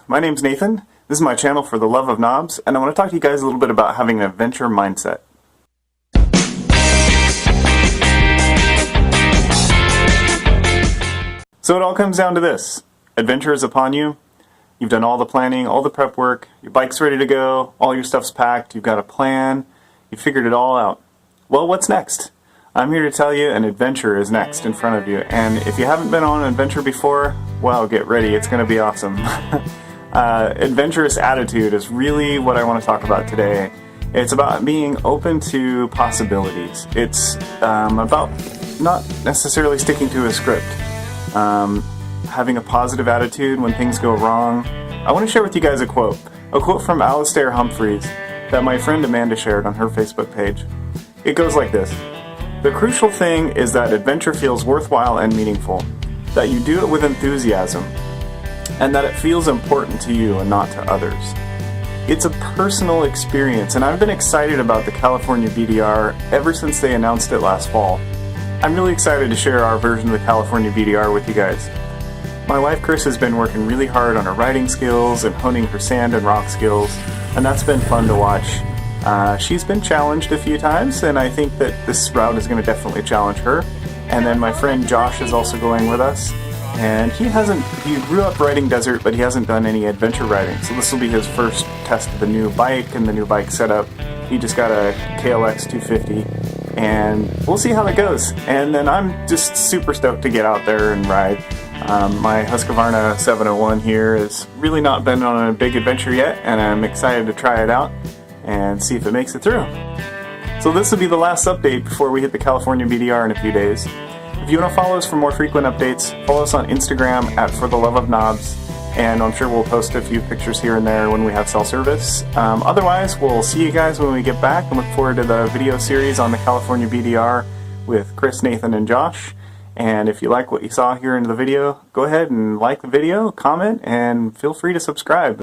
My name's Nathan. This is my channel for the love of knobs, and I want to talk to you guys a little bit about having an adventure mindset. So it all comes down to this. Adventure is upon you. You've done all the planning, all the prep work, your bike's ready to go, all your stuff's packed, you've got a plan, you've figured it all out. Well, what's next? I'm here to tell you an adventure is next in front of you, and if you haven't been on an adventure before, well, get ready, it's going to be awesome. Adventurous attitude is really what I want to talk about today. It's about being open to possibilities. It's about not necessarily sticking to a script. Having a positive attitude when things go wrong. I want to share with you guys a quote from Alistair Humphreys that my friend Amanda shared on her Facebook page. It goes like this: "The crucial thing is that adventure feels worthwhile and meaningful, that you do it with enthusiasm, and that it feels important to you and not to others." It's a personal experience, and I've been excited about the California BDR ever since they announced it last fall. I'm really excited to share our version of the California BDR with you guys. My wife Chris has been working really hard on her riding skills and honing her sand and rock skills, and that's been fun to watch. She's been challenged a few times, and I think that this route is going to definitely challenge her. And then my friend Josh is also going with us, and he grew up riding desert, but he hasn't done any adventure riding, so this will be his first test of the new bike and the new bike setup. He just got a KLX 250, and we'll see how that goes. And then I'm just super stoked to get out there and ride. My Husqvarna 701 here has really not been on a big adventure yet, and I'm excited to try it out and see if it makes it through. So this will be the last update before we hit the California BDR in a few days. If you want to follow us for more frequent updates, follow us on Instagram at For The Love of Knobs, and I'm sure we'll post a few pictures here and there when we have cell service. Otherwise, we'll see you guys when we get back, and look forward to the video series on the California BDR with Chris, Nathan, and Josh. And if you like what you saw here in the video, go ahead and like the video, comment, and feel free to subscribe.